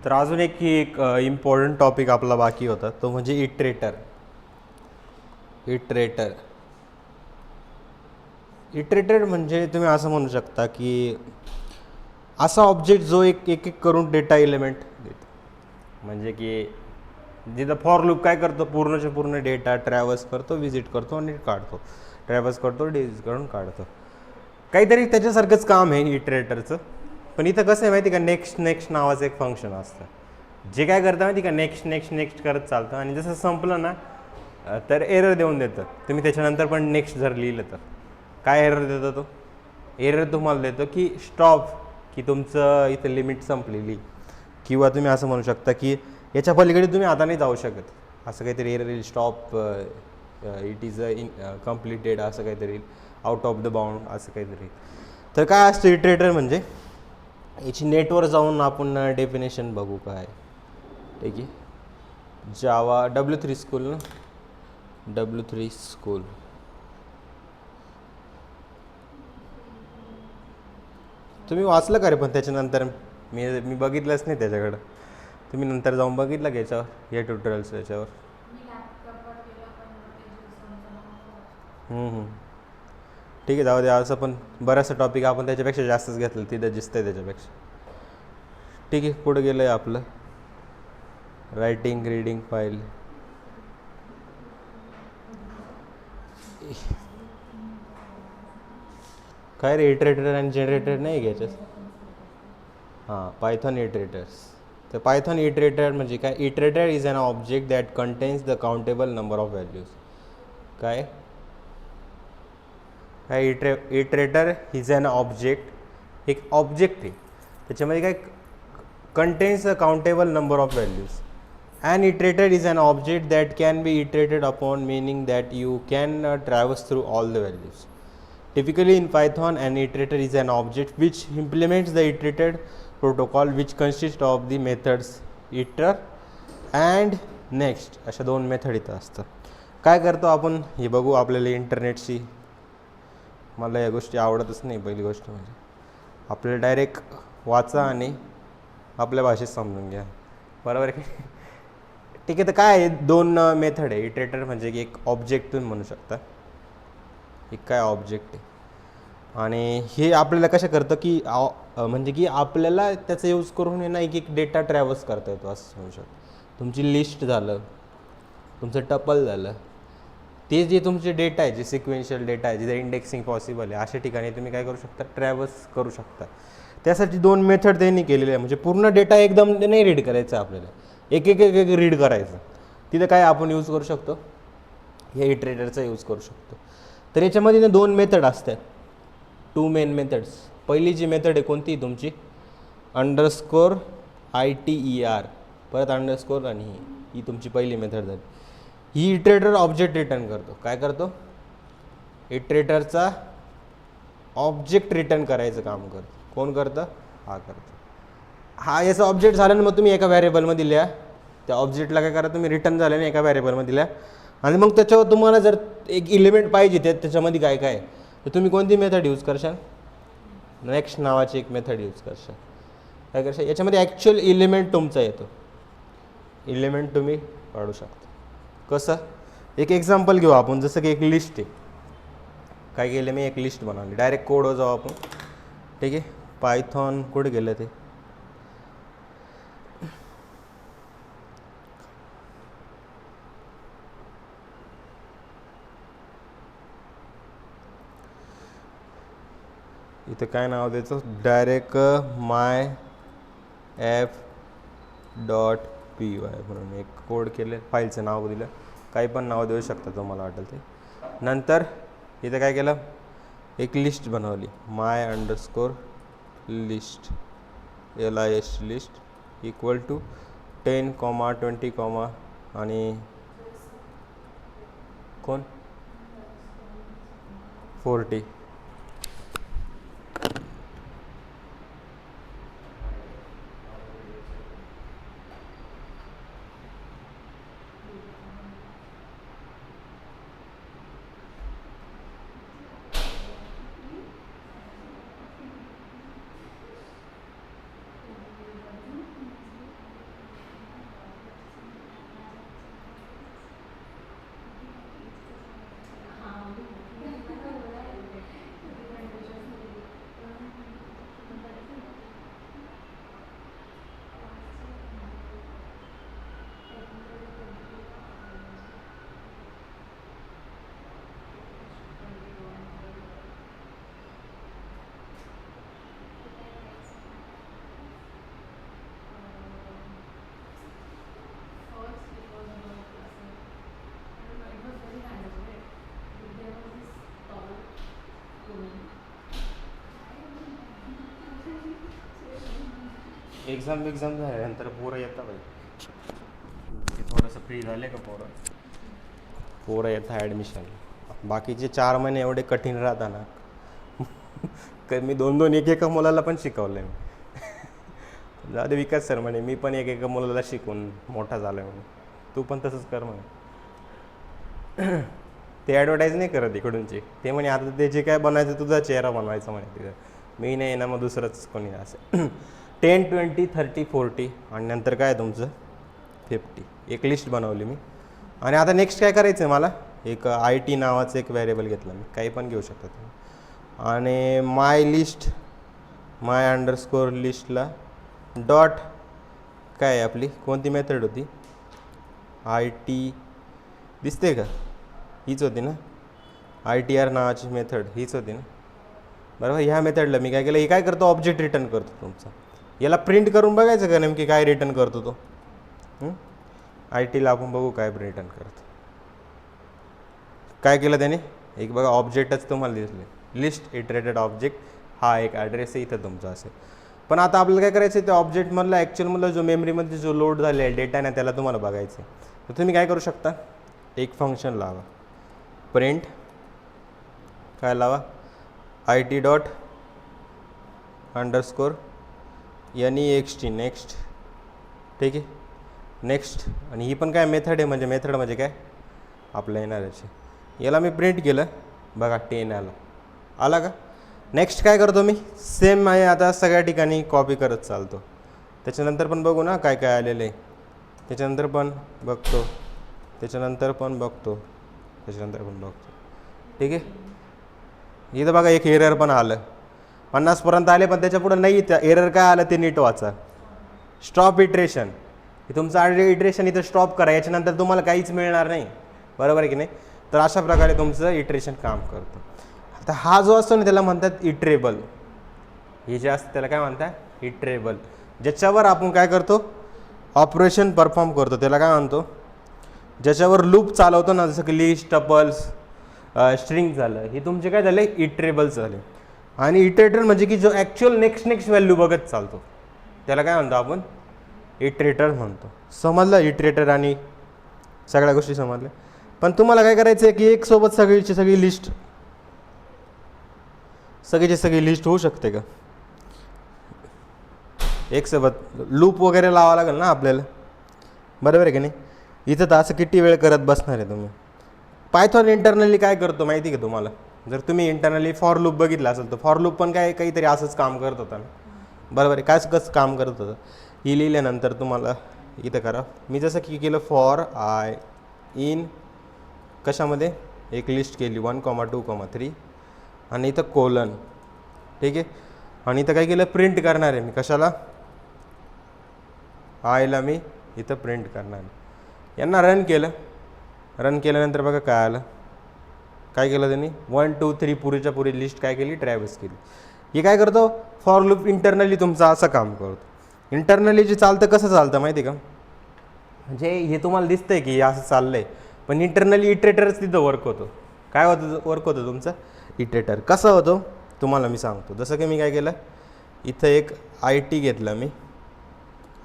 तर अजून एक इम्पॉर्टंट टॉपिक आपला बाकी होता तो म्हणजे इटरेटर. इटरेटर इटरेटर म्हणजे तुम्ही असं म्हणू शकता की असा ऑब्जेक्ट जो एक एक एक करून डेटा एलिमेंट देतो. म्हणजे की जिथं फॉर लूप काय करतो, पूर्णच्या पूर्ण डेटा ट्रॅव्हर्स करतो, विजिट करतो आणि काढतो, ट्रॅव्हर्स करतो, डिजिट करून काढतो. काहीतरी त्याच्यासारखंच काम आहे इटरेटरचं. पण इथं कसं आहे माहिती का, नेक्स्ट नेक्स्ट नावाचं एक फंक्शन असतं जे काय करतं माहिती का, नेक्स्ट नेक्स्ट नेक्स्ट करत चालतं आणि जसं संपलं ना तर एरर देऊन देतं. तुम्ही त्याच्यानंतर पण नेक्स्ट जर लिहिलं तर काय एरर देतो तो, एरर तुम्हाला देतो की स्टॉप, की तुमचं इथं लिमिट संपलेली. किंवा तुम्ही असं म्हणू शकता की याच्या पलीकडे तुम्ही आता नाही जाऊ शकत, असं काहीतरी एरर येईल. स्टॉप इट इज कम्प्लिटेड असं काहीतरी येईल, आउट ऑफ द बाउंड असं काहीतरी. तर काय असतं इटरेटर म्हणजे, याची नेटवर जाऊन आपण डेफिनेशन बघू काय. ठीक आहे, जावा W3 स्कूल ना, W3 स्कूल. तुम्ही वाचलं का रे? पण त्याच्यानंतर मी बघितलंच नाही त्याच्याकडं. तुम्ही नंतर जाऊन बघितलं का याच्यावर, या ट्युटोरियल्स याच्यावर? ठीक आहे, जाऊ दे. असं पण बराचसा टॉपिक आपण त्याच्यापेक्षा जास्तच घेतलं, तिथं दिसतंय त्याच्यापेक्षा. ठीक आहे, पुढं गेलं आहे आपलं रायटिंग रीडिंग फाईल. काय रे, इटरेटर आणि जनरेटर नाही घ्यायचं? हां, पायथॉन इटरेटर्स. तर पायथॉन इटरेटर म्हणजे काय, iterator is an object that contains the countable number of values. काय काय इटरेटर इज अन ऑब्जेक्ट, एक ऑब्जेक्ट आहे त्याच्यामध्ये काय, contains a countable number of values. An iterator is an object that can be iterated upon, meaning that you can traverse through all the values. Typically in Python, an iterator is an object which implements the iterated protocol, which consists of the methods iter and next. अशा दोन method इथं असतात. काय करतो आपण हे बघू. आपल्याला इंटरनेटची, मला या गोष्टी आवडतच नाही. पहिली गोष्ट म्हणजे आपल्याला डायरेक्ट वाचा आणि आपल्या भाषेत समजून घ्या, बरोबर आहे. ठीक आहे, तर काय आहे, दोन मेथड आहे. इटरेटर म्हणजे की एक ऑब्जेक्ट तुम्ही म्हणू शकता, एक काय ऑब्जेक्ट आहे. आणि हे आपल्याला कसं करतं की म्हणजे की आपल्याला त्याचा यूज करून ना एक एक डेटा ट्रॅव्हर्स करता येतो असं म्हणू शकतो. तुमची लिस्ट झालं, तुमचं टपल झालं, ते जे तुमचे डेटा आहे, जे सिक्वेन्शियल डेटा आहे, जिथे इंडेक्सिंग पॉसिबल आहे, अशा ठिकाणी तुम्ही काय करू शकता, ट्रॅव्हर्स करू शकता. त्यासाठी दोन मेथड त्यांनी केलेले आहे. म्हणजे पूर्ण डेटा एकदम नाही रीड करायचा आपल्याला, एक एक एक एक रीड करायचं. तिथं काय आपण यूज करू शकतो, या इटरेटरचा यूज करू शकतो. तर याच्यामध्ये ना दोन मेथड असतात, टू मेन मेथड्स. पहिली जी मेथड आहे कोणती तुमची, अंडरस्कोर ITER, परत अंडरस्कोर आणि ही तुमची पहिली मेथड झाली. ही इटरेटर ऑब्जेक्ट रिटर्न करतो. काय करतो, इटरेटरचा ऑब्जेक्ट रिटर्न करायचं काम करतो. कोण करतं, हा करतो. हा याचा ऑब्जेक्ट झाला ना, मग तुम्ही एका व्हॅरिएबलमध्ये लिहा. त्या ऑब्जेक्टला काय करा तुम्ही, रिटर्न झाल्याने एका व्हॅरिएबलमध्ये लिहा. आणि मग त्याच्यावर तुम्हाला जर एक इलिमेंट पाहिजे त्याच्यामध्ये काय काय, तर तुम्ही कोणती मेथड यूज करशाल, नेक्स्ट नावाची एक मेथड यूज करशाल. काय करशाल, याच्यामध्ये ॲक्च्युअल इलिमेंट तुमचा येतो, इलिमेंट तुम्ही काढू शकता. कसं, एक एक्झाम्पल घेऊ आपण. जसं की एक लिस्ट आहे. काय केलं मी, एक लिस्ट बनवली. डायरेक्ट कोडवर जाऊ आपण. ठीक आहे, पायथॉन कुठे गेलं ते, इथं काय नाव द्यायचं, डायरेक्ट myApp.py म्हणून एक कोड केले, फाईलचं नाव दिलं, काही पण नाव देऊ शकता तुम्हाला वाटेल ते. नंतर इथं काय केलं, एक लिस्ट बनवली, my_list LIST list equal to 10, 20, आणि कोण 40. एक्झाम झाल्यानंतर पोरं येतात बाई, थोडंसं फ्री झाले का पोरं येतात ॲडमिशन. बाकीचे 4 महिने एवढे कठीण राहतात ना मी 2-2 एका मुलाला पण शिकवलं मी जाऊ दे, विकास सर म्हणे मी पण एका मुलाला शिकून मोठा झालो म्हणे, तू पण तसंच कर म्हणे. ते ॲडव्हर्टाईज नाही करत इकडूनचे, ते म्हणे आता ते जे काय बनायचं तुझा चेहरा बनवायचा म्हणे तिथं, मी नाही ना मग दुसरंच कोणी असं. 10, 20, 30, 40 आणि नंतर काय तुमचं 50. एक लिस्ट बनवली मी. आणि आता नेक्स्ट काय करायचं आहे मला, एक IT नावाचं एक व्हेरिएबल घेतलं मी, काही पण घेऊ शकता तुम्ही. आणि माय अंडरस्कोर लिस्टला डॉट काय आहे आपली कोणती मेथड होती, IT दिसते का, हीच होती ना, ITR नावाची मेथड हीच होती ना, बरोबर. ह्या मेथडला मी काय केलं, हे काय करतो ऑब्जेक्ट रिटर्न करतो तुमचा. याला प्रिंट करून बघायचं का नेमकी काय रिटर्न करतो तो. ITला आपण बघू काय रिटर्न करतो. काय केलं त्याने, एक बघा ऑब्जेक्टच तुम्हाला दिसले, लिस्ट इटरेटेड ऑब्जेक्ट, हा एक ॲड्रेस आहे इथं तुमचा असेल. पण आता आपल्याला काय करायचं आहे, त्या ऑब्जेक्टमधला ॲक्च्युअलमधला जो मेमरीमध्ये जो लोड झालेला आहे डेटा ना, त्याला तुम्हाला बघायचं आहे. तर तुम्ही काय करू शकता, एक फंक्शन लावा, प्रिंट काय लावा, IT dot underscore NEXT next, ठीक आहे, नेक्स्ट. आणि ही पण काय मेथड आहे, मेथड म्हणजे काय आपलं येणार याचे. याला मी प्रिंट केलं बघा, 10 आला का. नेक्स्ट काय करतो मी, सेम आहे आता सगळ्या ठिकाणी कॉपी करत चालतो. त्याच्यानंतर पण बघू ना काय काय आलेलं आहे, त्याच्यानंतर पण बघतो, त्याच्यानंतर पण बघतो, त्याच्यानंतर पण बघतो, ठीक आहे. इथं बघा एक एरर पण आलं, 50पर्यंत आले पण त्याच्या पुढं नाही, त्या एरर काय आलं ते नीट वाचा. स्टॉप इटरेशन, तुमचं इटरेशन इथं स्टॉप करा, याच्यानंतर तुम्हाला काहीच मिळणार नाही, बरोबर आहे की नाही. तर अशा प्रकारे तुमचं इटरेशन काम करतं. आता हा जो असतो ना त्याला म्हणतात इटरेबल, हे जे असतं त्याला काय म्हणतात इटरेबल, ज्याच्यावर आपण काय करतो ऑपरेशन परफॉर्म करतो, त्याला काय म्हणतो, ज्याच्यावर लूप चालवतो ना, जसं की लिस्ट, टपल्स, स्ट्रिंग झालं, हे तुमचे काय झाले इटरेबल्स झाले. आणि इटरेटर म्हणजे की जो ॲक्च्युअल नेक्स्ट व्हॅल्यू बघत चालतो, त्याला काय म्हणतो आपण इटरेटर म्हणतो. समजलं इटरेटर आणि सगळ्या गोष्टी समजल्या. पण तुम्हाला काय करायचं आहे की एक सोबत सगळीची सगळी लिस्ट होऊ शकते का, एक सोबत लूप वगैरे लावावं लागेल ना आपल्याला, बरोबर आहे की नाही. इथं तर असं किती वेळ करत बसणार आहे तुम्ही. पायथॉन इंटरनली काय करतो माहिती का तुम्हाला, जर तुम्ही इंटरनली फॉर लूप बघितलं असेल तर फॉर लूप पण काहीतरी असंच काम करत होता ना, बरोबर आहे. कसं काम करत होतं, ही लिहिल्यानंतर तुम्हाला इथं करा, मी जसं की केलं फॉर आय इन कशामध्ये एक लिस्ट केली 1, 2, 3 आणि इथं कोलन, ठीक आहे. आणि इथं काय केलं प्रिंट करणार आहे मी, कशाला आयला मी इथं प्रिंट करणार आहे. यांना रन केल्यानंतर बघा काय आलं, काय केलं त्यांनी 1, 2, 3 पुरीच्या पुरी लिस्ट काय केली ट्रॅव्हर्स केली. हे काय करतो फॉर लूप इंटरनली तुमचं असं काम करतो. इंटरनली जे चालतं कसं चालतं माहिती का, म्हणजे हे तुम्हाला दिसतंय की असं चाललं आहे, पण इंटरनली इटरेटरच तिथं वर्क होतो. काय वर्क होतं तुमचं इटरेटर, कसं होतो तुम्हाला मी सांगतो. जसं की मी काय केलं, इथं एक IT घेतलं मी,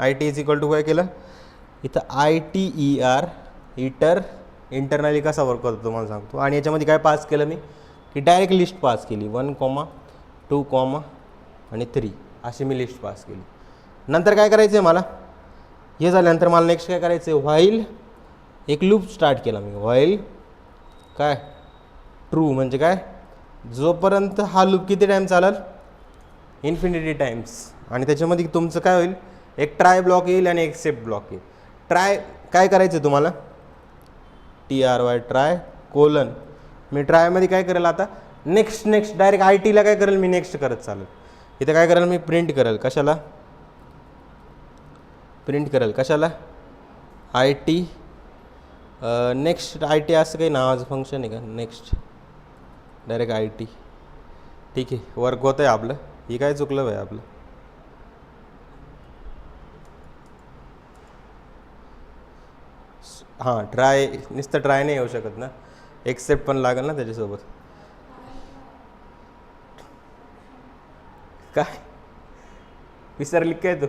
IT इज इक्वल टू काय केलं, इथं ITER इंटरनली कसा वर्क होतो तुम्हाला सांगतो. आणि याच्यामध्ये काय पास केलं मी की डायरेक्ट लिस्ट पास केली 1, 2 आणि 3 अशी मी लिस्ट पास केली. नंतर काय करायचं आहे मला, हे झाल्यानंतर मला नेक्स्ट काय करायचं आहे, व्हाईल एक लूप स्टार्ट केला मी, व्हाईल काय ट्रू म्हणजे काय, जोपर्यंत हा लूप किती टाईम चालेल इन्फिनिटी टाईम्स. आणि त्याच्यामध्ये तुमचं काय होईल, एक ट्राय ब्लॉक येईल आणि एक सेट ब्लॉक येईल. ट्राय काय करायचं आहे तुम्हाला, TRY ट्राय कोलन, मी ट्रायमध्ये काय करेल आता नेक्स्ट डायरेक्ट ITला काय करेल मी नेक्स्ट करत चालेल. इथं काय करेल मी प्रिंट करेल, कशाला IT नेक्स्ट IT असं काही नावाचं फंक्शन आहे का, नेक्स्ट डायरेक्ट IT, ठीक आहे वर्क होतं आहे आपलं. ही काय चुकलं भाई आपलं, हां ट्राय नुसतं ट्राय नाही येऊ शकत ना, एक्सेप्ट पण लागेल ना त्याच्यासोबत. काय विसरली काय तू,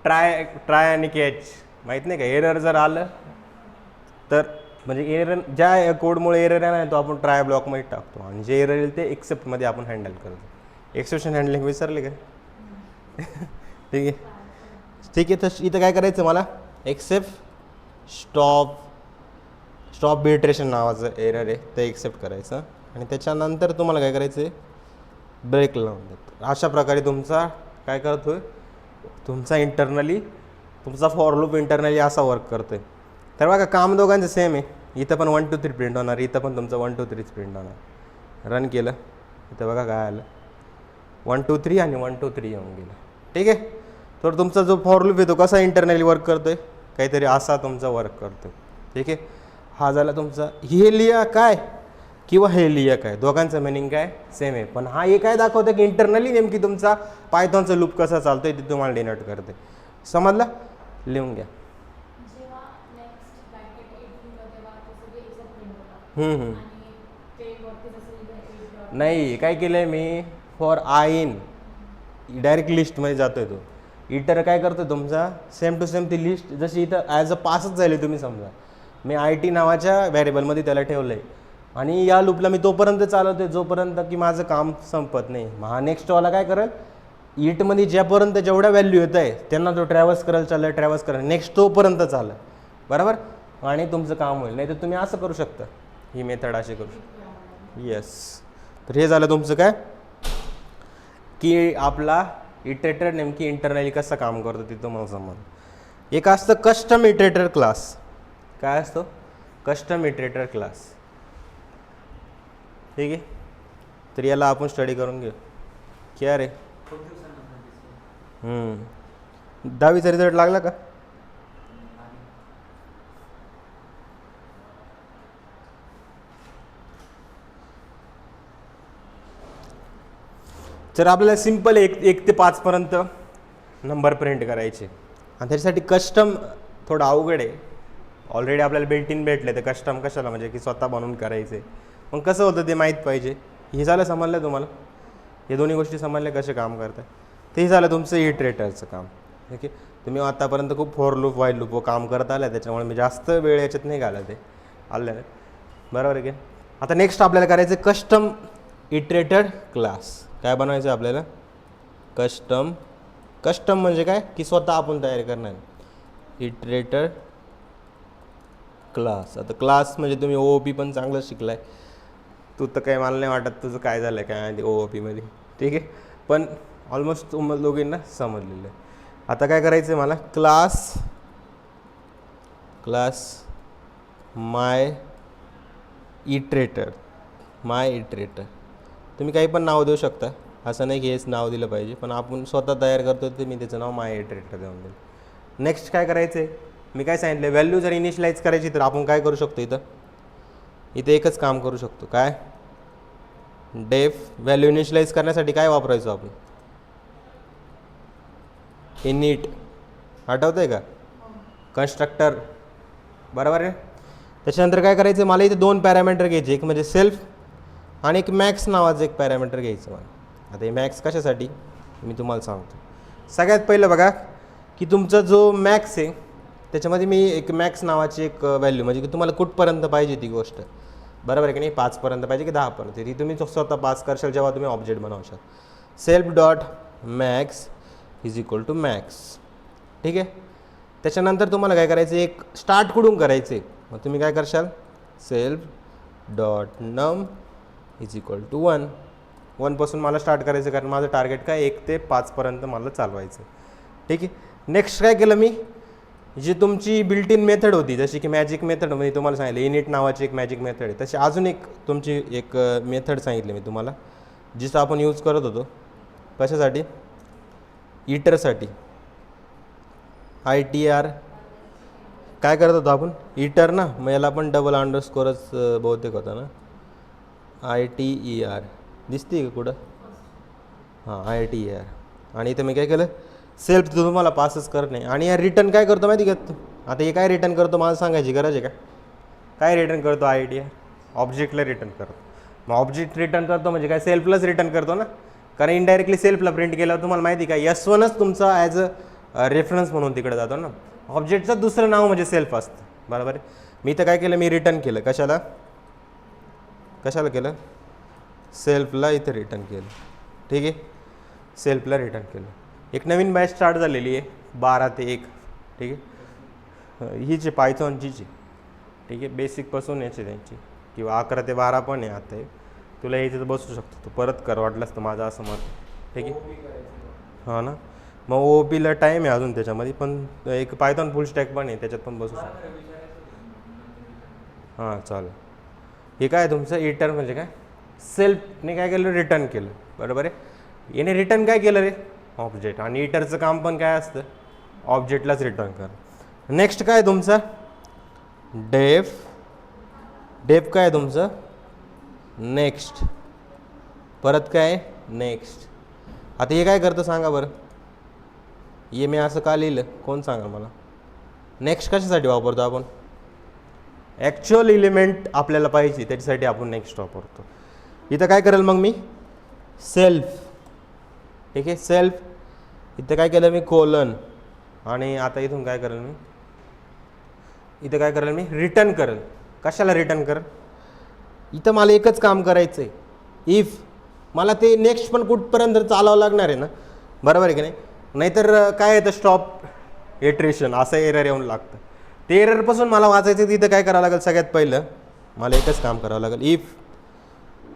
ट्राय आणि कॅच माहीत नाही का, एरर जर आलं तर म्हणजे एरर ज्या कोडमुळे एरर आहे ना तो आपण ट्राय ब्लॉकमध्ये टाकतो आणि जे एरर येईल ते एक्सेप्टमध्ये आपण हँडल करतो. एक्सेप्शन हँडलिंग विसरले का? ठीक आहे ठीक आहे. तर इथं काय करायचं मला, एक्सेप्ट स्टॉप बिट्रेशन नावाचं एरर आहे ते एक्सेप्ट करायचं आणि त्याच्यानंतर तुम्हाला काय करायचं आहे, ब्रेक लावून देतो. अशा प्रकारे तुमचा काय करतो आहे, तुमचा इंटरनली तुमचा फॉर लूप इंटरनली असा वर्क करतो आहे. तर बघा काम दोघांचं सेम आहे. इथं पण 1 2 3 प्रिंट होणार, इथं पण तुमचं 1 2 3 प्रिंट होणार. रन केलं इथं बघा काय आलं, 1 2 3 आणि 1 2 3 येऊन गेलं. ठीक आहे. तर तुमचा जो फॉर लूप आहे तो कसा इंटरनली वर्क करतो आहे, काहीतरी असा तुमचा वर्क करतो आहे. ठीक आहे. हा झाला तुमचा. हे लिहा काय किंवा हे लिहा काय, दोघांचं मिनिंग काय सेम आहे, पण हा हे काय दाखवतं की इंटरनली नेमकी तुमचा पायथॉनचा लूप कसा चालतोय ते तुम्हाला डिनोट करते. समजलं? लिहून घ्या. नाही काय केलंय मी, फॉर आय इन डायरेक्ट लिस्टमध्ये जातोय तो. इटर काय करतो तुमचा सेम टू सेम ती लिस्ट जशी इथं ॲज अ पासच झाली. तुम्ही समजा मी IT नावाच्या व्हेरिएबलमध्ये त्याला ठेवलं आहे आणि या लूपला मी तोपर्यंत चालवतो जोपर्यंत की माझं काम संपत नाही. मग हा नेक्स्टवाला काय करेल, इटमध्ये ज्यापर्यंत जेवढ्या व्हॅल्यू येत आहे त्यांना तो ट्रॅव्हर्स करेल नेक्स्ट तोपर्यंत चालेल. बरोबर. आणि तुमचं काम होईल. नाही तर तुम्ही असं करू शकता, ही मेथड अशी करू शकता. येस. तर हे झालं तुमचं काय की आपला इटरेटर नेमकी इंटरनली कसं काम करतो ते तुम्हाला समजलं. एक असतं कस्टम इटरेटर क्लास. काय असतो कस्टम इटरेटर क्लास. ठीक आहे. तर याला आपण स्टडी करून घेऊ. क्या रे 10वीचा रिझल्ट लागला का? तर आपल्याला सिम्पल 1 ते 5 पर्यंत नंबर प्रिंट करायचे आणि त्याच्यासाठी कस्टम थोडं अवघड आहे. ऑलरेडी आपल्याला बिल्ट इन भेटले तर कस्टम कशाला, म्हणजे की स्वतः बनवून करायचे. मग कसं होतं ते माहीत पाहिजे. हे झालं समजलं तुम्हाला, हे दोन्ही गोष्टी समजल्या कसे काम करतात. ते झालं तुमचं इटरेटरचं काम. ठीक आहे. तुम्ही आतापर्यंत खूप फॉर लूप व्हाईल लूप काम करत आलं, त्याच्यामुळे मी जास्त वेळ याच्यात नाही घालत आहे आलं. बरोबर आहे की. आता नेक्स्ट आपल्याला करायचं कस्टम इटरेटर क्लास. काय बनवायचं आपल्याला, कस्टम म्हणजे काय की स्वतः आपण तयार करणार इटरेटर क्लास. आता क्लास म्हणजे तुम्ही OOP पण चांगलं शिकलाय. तू तर काय मला नाही वाटत तुझं काय झालं काय माहिती OOPमध्ये. ठीक आहे. पण ऑलमोस्ट तुम्हाला दोघींना समजलेलं आहे. आता काय करायचं आहे मला, क्लास माय इटरेटर. तुम्ही काही पण नाव देऊ शकता, असं नाही की हेच नाव दिलं पाहिजे, पण आपण स्वतः तयार करतो ते मी त्याचं नाव माय इटरेटर देऊन देईल. नेक्स्ट काय करायचं आहे, मी काय सांगितलं, व्हॅल्यू जर इनिशियलाइज करायची तर आपण काय करू शकतो, इथं एकच काम करू शकतो. काय, डेफ व्हॅल्यू इनिशियलाइज करण्यासाठी काय वापरायचो आपण, इनिट. आठवतं आहे का, कन्स्ट्रक्टर. बरोबर आहे. त्याच्यानंतर काय करायचं, मला इथे 2 पॅरामीटर घ्यायचे, एक म्हणजे सेल्फ आणि एक मॅक्स नावाचं एक पॅरामीटर घ्यायचं मला. आता हे मॅक्स कशासाठी मी तुम्हाला सांगतो. सगळ्यात पहिलं बघा की तुमचा जो मॅक्स आहे त्याच्यामध्ये मी एक मॅक्स नावाची एक व्हॅल्यू, म्हणजे की तुम्हाला कुठपर्यंत पाहिजे ती गोष्ट, बरोबर आहे की नाही, 5 पर्यंत पाहिजे की 10 पर्यंत, ती तुम्ही स्वतः पास करशाल जेव्हा तुम्ही ऑब्जेक्ट बनवशाल. Self dot max is equal to max. ठीक आहे. त्याच्यानंतर तुम्हाला काय करायचं, एक स्टार्ट कुठून करायचं आहे, मग तुम्ही काय करशाल, self dot num is equal to 1. 1 पासून मला स्टार्ट करायचं, कारण माझं टार्गेट काय 1 ते 5 पर्यंत मला चालवायचं. ठीक आहे. नेक्स्ट काय केलं मी, जी तुमची बिल्ट इन मेथड होती, जशी की मॅजिक मेथड, म्हणजे तुम्हाला सांगितलं इनिट नावाची एक मॅजिक मेथड आहे, तशी अजून एक तुमची एक मेथड सांगितली मी तुम्हाला, जिचं आपण यूज करत होतो कशासाठी, इटरसाठी. ITR काय करत होतो आपण, इटर ना, मग याला पण डबल अंडरस्कोरच बहुतेक होता ना, ITER दिसते का कुठं, हां ITER. आणि इथं मी काय केलं, सेल्फ तुम्हाला पासच करत नाही. आणि या रिटर्न काय करतो माहिती का, आता हे काय रिटर्न करतो मला सांगायची गरज आहे का, काय रिटर्न करतो, ITER ऑब्जेक्टला रिटर्न करतो. मग ऑब्जेक्ट रिटर्न करतो म्हणजे काय, सेल्फलाच रिटर्न करतो ना, कारण इनडायरेक्टली सेल्फला प्रिंट केल्यावर तुम्हाला माहिती का S1च तुमचा ॲज अ रेफरन्स म्हणून तिकडे जातो ना. ऑब्जेक्टचं दुसरं नाव म्हणजे सेल्फ असतं, बरोबर आहे. मी तर काय केलं, मी रिटर्न केलं. कशाला केलं? सेल्फला इथे रिटर्न केलं. ठीक आहे, सेल्फला रिटर्न केलं. एक नवीन बॅच स्टार्ट झालेली आहे 12 ते 1. ठीक आहे, हीच आहे पायथॉनचीच आहे. ठीक आहे, बेसिकपासून याची त्यांची, किंवा 11 ते 12 पण आहे आता. तुला यायचं तर बसू शकतो, तू परत कर वाटलंच तर, माझं असं मत. ठीक आहे, हां ना. मग OOPला टाईम आहे अजून त्याच्यामध्ये, पण एक पायथॉन फुल स्टॅक पण आहे, त्याच्यात पण बसू शकतो. हां चालेल. हे काय तुमचं इटर म्हणजे काय, सेल्फने काय केलं, रिटर्न केलं, बरोबर आहे. याने रिटर्न काय केलं रे, ऑब्जेक्ट. आणि इटरचं काम पण काय असतं, ऑब्जेक्टलाच रिटर्न कर. नेक्स्ट काय तुमचं डेफ काय आहे तुमचं, नेक्स्ट. परत काय, नेक्स्ट. आता हे काय करतं सांगा बरं, हे मी असं का लिहिलं, कोण सांगा मला. नेक्स्ट कशासाठी वापरतो आपण, ॲक्च्युअल एलिमेंट आपल्याला पाहिजे त्याच्यासाठी आपण नेक्स्ट वापरतो. इथं काय करेल मग मी, सेल्फ. ठीक आहे, सेल्फ. इथं काय केलं मी, कोलन. आणि आता इथून काय करेल मी, इथं काय करेल मी, रिटर्न करेल. कशाला रिटर्न करेल, इथं मला एकच काम करायचं आहे, इफ. मला ते नेक्स्ट पण कुठपर्यंत चालावं लागणार आहे ना, बरोबर आहे की नाही. नाहीतर काय येतं, स्टॉप इटरेशन असं एरर येऊन लागतं. ते एररपासून मला वाचायचं, तिथं काय करावं लागेल, सगळ्यात पहिलं मला एकच काम करावं लागेल,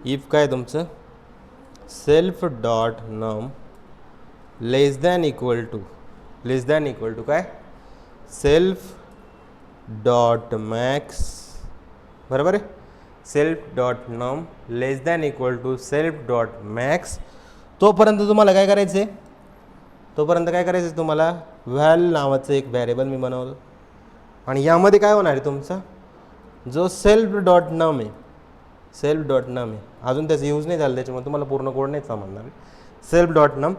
इफ काय तुमचं, self dot num less than equal to काय, सेल्फ डॉट मॅक्स, बरोबर आहे. Self dot num less than equal to self dot max. तोपर्यंत तुम्हाला काय करायचं आहे, तुम्हाला व्हॅल नावाचं एक व्हॅरिएबल मी बनवलं. आणि यामध्ये काय होणार आहे तुमचा, जो सेल्फ डॉट नम आहे, अजून त्याचा यूज नाही झालं, त्याच्यामुळे तुम्हाला पूर्ण कोड नाही समजणार. सेल्फ डॉट नम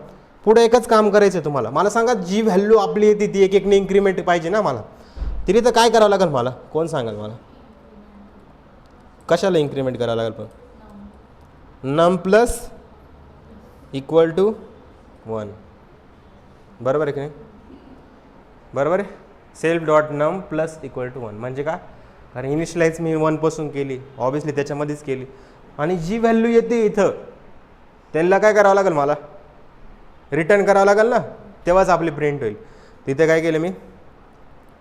पुढे एकच काम करायचं आहे तुम्हाला. मला सांगा, जी व्हॅल्यू आपली येते ती एक एकने इन्क्रीमेंट पाहिजे ना मला, तरी तर काय करावं लागेल मला, कोण सांगाल मला, कशाला इन्क्रीमेंट करावं लागेल, पण नम प्लस इक्वल टू 1, बरोबर आहे की नाही, बरोबर आहे. Self dot num plus equal to 1 म्हणजे का, कारण इनिशियलाइज मी 1 पासून केली, ऑब्विसली त्याच्यामध्येच केली. आणि जी व्हॅल्यू येते इथं त्यांना काय करावं लागेल, मला रिटर्न करावं लागेल ना, तेव्हाच आपली प्रिंट होईल. तिथे काय केलं मी,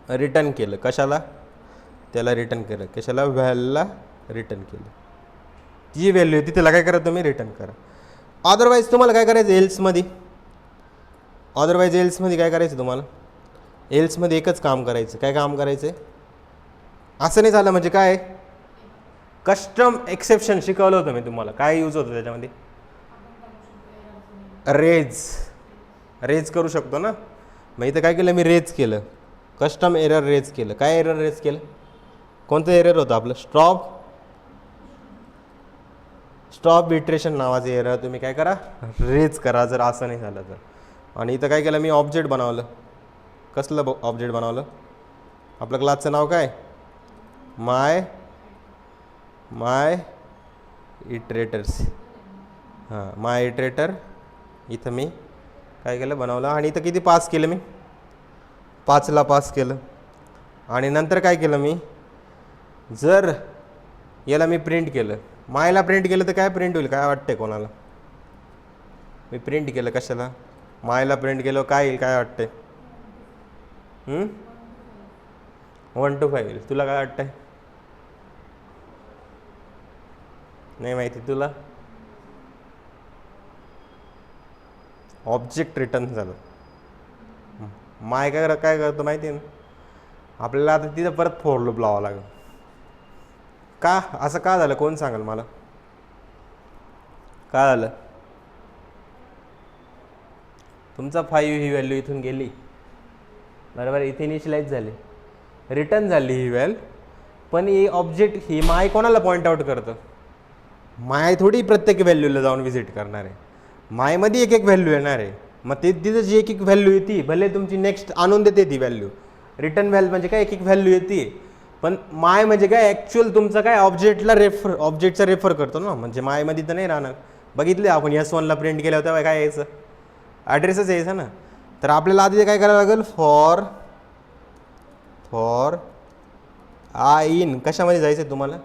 रिटर्न केलं. कशाला, त्याला रिटर्न केलं. कशाला, व्हॅलला रिटर्न केलं. जी व्हॅल्यू येते त्याला काय करा तुम्ही, रिटर्न करा. अदरवाईज तुम्हाला काय करायचं, एल्समध्ये काय करायचं तुम्हाला, एल्समध्ये एकच काम करायचं. काय काम करायचं, असं नाही झालं म्हणजे काय, कस्टम एक्सेप्शन शिकवलं होतं मी तुम्हाला. काय यूज होतं त्याच्यामध्ये, रेज करू शकतो ना. मग इथं काय केलं मी, रेज केलं, कस्टम एरर रेज केलं. काय एरर रेज केलं, कोणतं एरर होतं आपलं, स्टॉप इटरेशन नावाचं एरर तुम्ही काय करा, रेज करा, जर असं नाही झालं तर. आणि इथं काय केलं मी, ऑब्जेक्ट बनवलं. कसलं ऑब्जेक्ट बनवलं, आपलं क्लासचं नाव काय, माय इटरेटर्स. हां, माय इटरेटर. इथं मी काय केलं, बनवलं. आणि इथं किती पास केलं मी, 5ला पास केलं. आणि नंतर काय केलं मी, जर याला मी प्रिंट केलं, मायला प्रिंट केलं तर काय प्रिंट होईल, काय वाटतंय कोणाला, मी प्रिंट केलं. कशाला, मायला प्रिंट केलं, काय येईल, काय वाटतंय, 1 to 5 येईल. तुला काय वाटतंय, नाही माहिती तुला. ऑब्जेक्ट रिटर्न झालं. माय काय करतो माहिती आहे ना, आपल्याला आता तिथं परत फोर लूप लावावं लागेल. का असं का झालं, कोण सांगाल मला, काय झालं. तुमचा 5 ही व्हॅल्यू इथून गेली, बरोबर, इथे इनिशियलाइज झाली, रिटर्न झाली ही व्हॅल्यू. पण ही ऑब्जेक्ट, ही माय कोणाला पॉईंट आउट करतं, माय थोडी प्रत्येक व्हॅल्यूला जाऊन व्हिजिट करणार आहे. मायमध्ये एक व्हॅल्यू येणार आहे. मग ते तिथं जी एक व्हॅल्यू येते, भले तुमची नेक्स्ट आणून देते ती व्हॅल्यू. रिटर्न व्हॅल्यू म्हणजे काय, एक व्हॅल्यू येते. पण माय म्हणजे काय, ॲक्च्युअल तुमचं काय, ऑब्जेक्टचा रेफर करतो ना. म्हणजे मायमध्ये तर नाही राहणार. बघितले आपण S1ला प्रिंट केलं होतं, काय यायचं, ॲड्रेसच यायचं ना. तर आपल्याला आधी काय करावं लागेल, फॉर आय इन कशामध्ये जायचं आहे तुम्हाला,